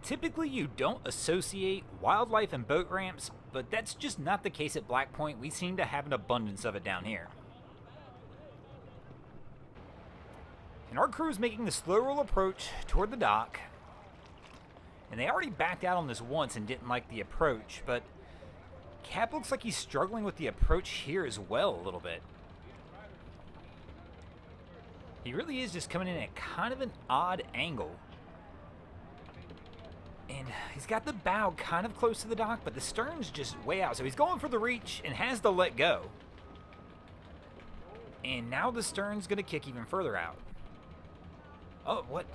Typically, you don't associate wildlife and boat ramps, but that's just not the case at Black Point. We seem to have an abundance of it down here. And our crew is making the slow roll approach toward the dock. And they already backed out on this once and didn't like the approach, but Cap looks like he's struggling with the approach here as well a little bit. He really is just coming in at kind of an odd angle. And he's got the bow kind of close to the dock, but the stern's just way out. So he's going for the reach and has to let go. And now the stern's going to kick even further out. Oh, what?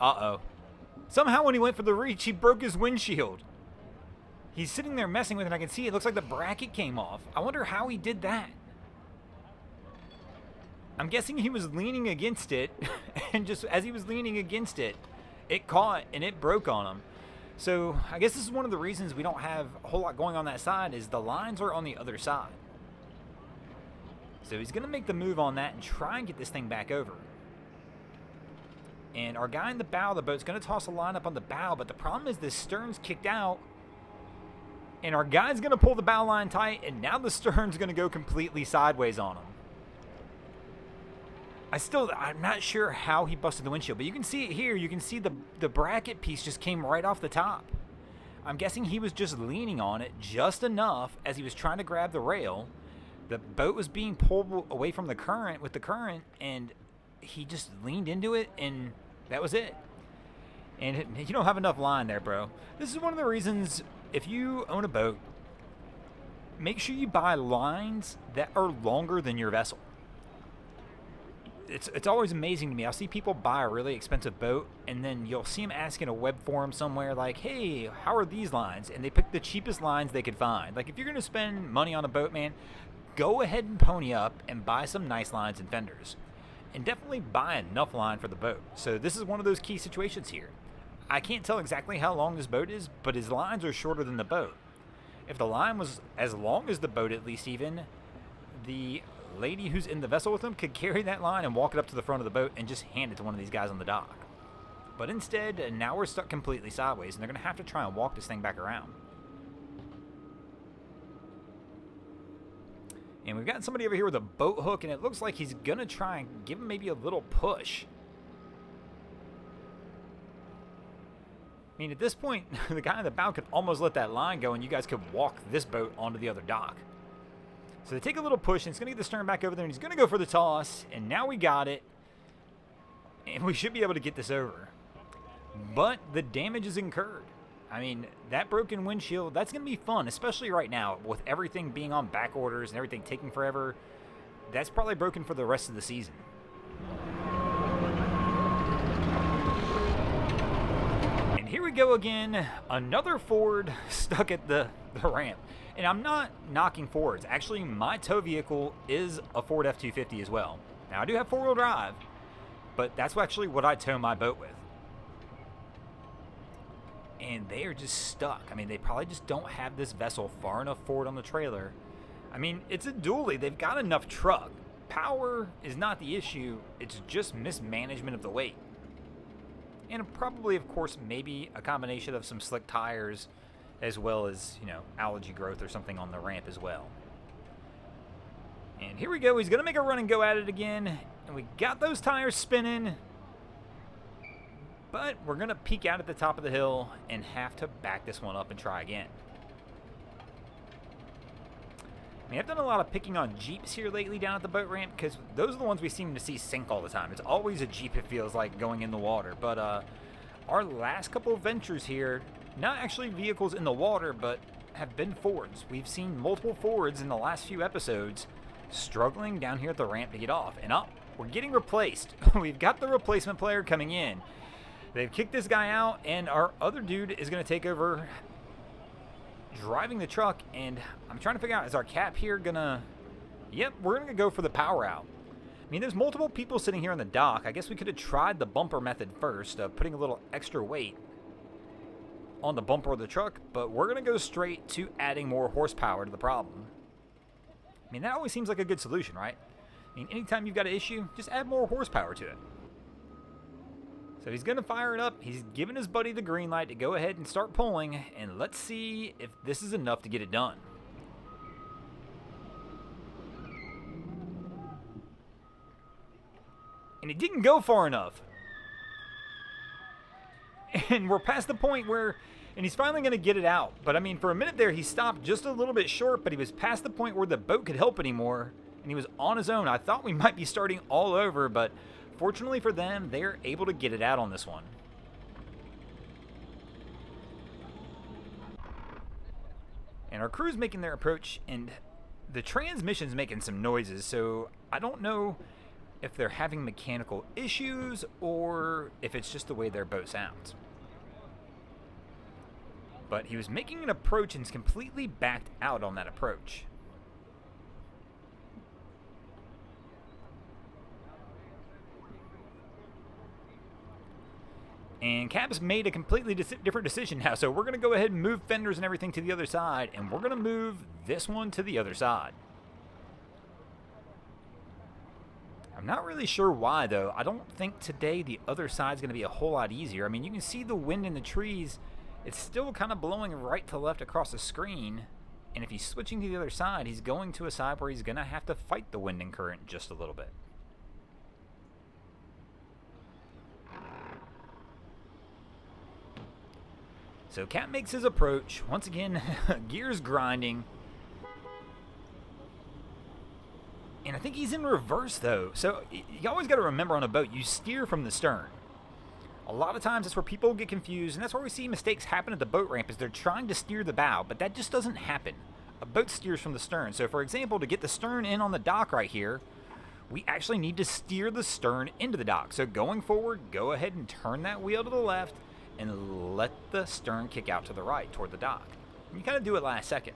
Uh-oh. Somehow when he went for the reach, he broke his windshield. He's sitting there messing with it, and I can see it looks like the bracket came off. I wonder how he did that. I'm guessing he was leaning against it, and just as he was leaning against it, it caught and it broke on him. So I guess this is one of the reasons we don't have a whole lot going on that side is the lines are on the other side. So he's going to make the move on that and try and get this thing back over. And our guy in the bow of the boat's going to toss a line up on the bow, but the problem is this stern's kicked out. And our guy's going to pull the bow line tight, and now the stern's going to go completely sideways on him. I'm not sure how he busted the windshield, but you can see it here. You can see the bracket piece just came right off the top. I'm guessing he was just leaning on it just enough as he was trying to grab the rail. The boat was being pulled away from the current and he just leaned into it, and that was it. And you don't have enough line there, bro. This is one of the reasons, if you own a boat, make sure you buy lines that are longer than your vessel. It's always amazing to me. I'll see people buy a really expensive boat, and then you'll see them ask in a web forum somewhere like, hey, how are these lines? And they pick the cheapest lines they could find. Like, if you're going to spend money on a boat, man, go ahead and pony up and buy some nice lines and fenders. And definitely buy enough line for the boat. So this is one of those key situations here. I can't tell exactly how long this boat is, but his lines are shorter than the boat. If the line was as long as the boat, at least even, the lady who's in the vessel with him could carry that line and walk it up to the front of the boat and just hand it to one of these guys on the dock. But instead, now we're stuck completely sideways, and they're going to have to try and walk this thing back around. And we've got somebody over here with a boat hook, and it looks like he's going to try and give him maybe a little push. I mean, at this point, the guy in the bow could almost let that line go, and you guys could walk this boat onto the other dock. So they take a little push, and it's going to get the stern back over there, and he's going to go for the toss, and now we got it. And we should be able to get this over. But the damage is incurred. I mean, that broken windshield, that's going to be fun, especially right now with everything being on back orders and everything taking forever. That's probably broken for the rest of the season. And here we go again. Another Ford stuck at the ramp. And I'm not knocking Fords. Actually, my tow vehicle is a Ford F-250 as well. Now, I do have four-wheel drive, but that's actually what I tow my boat with. And they are just stuck. I mean, they probably just don't have this vessel far enough forward on the trailer. I mean, it's a dually. They've got enough truck. Power is not the issue. It's just mismanagement of the weight. And probably, of course, maybe a combination of some slick tires as well as, algae growth or something on the ramp as well. And here we go. He's going to make a run and go at it again. And we got those tires spinning. But we're going to peek out at the top of the hill and have to back this one up and try again. I mean, I've done a lot of picking on Jeeps here lately down at the boat ramp because those are the ones we seem to see sink all the time. It's always a Jeep, it feels like, going in the water. But our last couple of ventures here, not actually vehicles in the water, but have been Fords. We've seen multiple Fords in the last few episodes struggling down here at the ramp to get off. And we're getting replaced. We've got the replacement player coming in. They've kicked this guy out, and our other dude is going to take over driving the truck. And I'm trying to figure out, is our cap here going to... Yep, we're going to go for the power out. I mean, there's multiple people sitting here on the dock. I guess we could have tried the bumper method first, putting a little extra weight on the bumper of the truck, but we're going to go straight to adding more horsepower to the problem. I mean, that always seems like a good solution, right? I mean, anytime you've got an issue, just add more horsepower to it. So he's going to fire it up. He's giving his buddy the green light to go ahead and start pulling. And let's see if this is enough to get it done. And it didn't go far enough. And we're past the point where, and he's finally going to get it out. But I mean, for a minute there, he stopped just a little bit short, but he was past the point where the boat could help anymore. And he was on his own. I thought we might be starting all over, but fortunately for them, they're able to get it out on this one. And our crew's making their approach, and the transmission's making some noises, so I don't know if they're having mechanical issues or if it's just the way their boat sounds. But he was making an approach and completely backed out on that approach. And Cap's made a completely different decision now, so we're going to go ahead and move fenders and everything to the other side, and we're going to move this one to the other side. I'm not really sure why, though. I don't think today the other side's going to be a whole lot easier. I mean, you can see the wind in the trees. It's still kind of blowing right to left across the screen. And if he's switching to the other side, he's going to a side where he's going to have to fight the wind and current just a little bit. So Cap makes his approach. Once again, gears grinding. And I think he's in reverse, though. So you always got to remember on a boat, you steer from the stern. A lot of times that's where people get confused, and that's where we see mistakes happen at the boat ramp is they're trying to steer the bow, but that just doesn't happen. A boat steers from the stern. So, for example, to get the stern in on the dock right here, we actually need to steer the stern into the dock. So going forward, go ahead and turn that wheel to the left and let the stern kick out to the right toward the dock. And you kind of do it last second.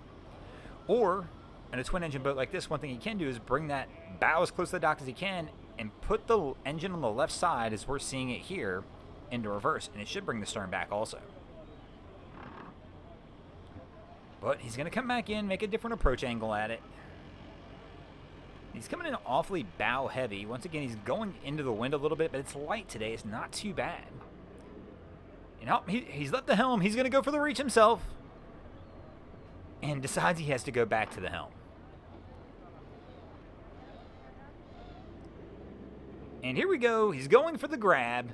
Or in a twin engine boat like this, one thing you can do is bring that bow as close to the dock as you can and put the engine on the left side as we're seeing it here into reverse, and it should bring the stern back also. But he's going to come back in, make a different approach angle at it. He's coming in awfully bow heavy. Once again, he's going into the wind a little bit, but it's light today. It's not too bad. And he's left the helm. He's going to go for the reach himself and decides he has to go back to the helm. And here we go. He's going for the grab.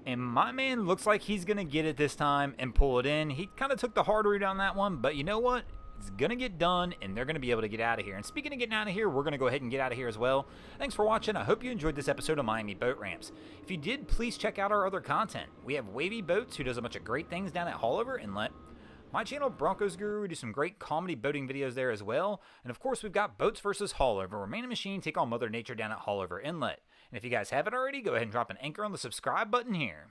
And my man looks like he's going to get it this time and pull it in. He kind of took the hard route on that one. But you know what? It's going to get done, and they're going to be able to get out of here. And speaking of getting out of here, we're going to go ahead and get out of here as well. Thanks for watching. I hope you enjoyed this episode of Miami Boat Ramps. If you did, please check out our other content. We have Wavy Boats, who does a bunch of great things down at Haulover Inlet. My channel, Broncos Guru, we do some great comedy boating videos there as well. And of course, we've got Boats vs. Haulover, where man and machine take on Mother Nature down at Haulover Inlet. And if you guys haven't already, go ahead and drop an anchor on the subscribe button here.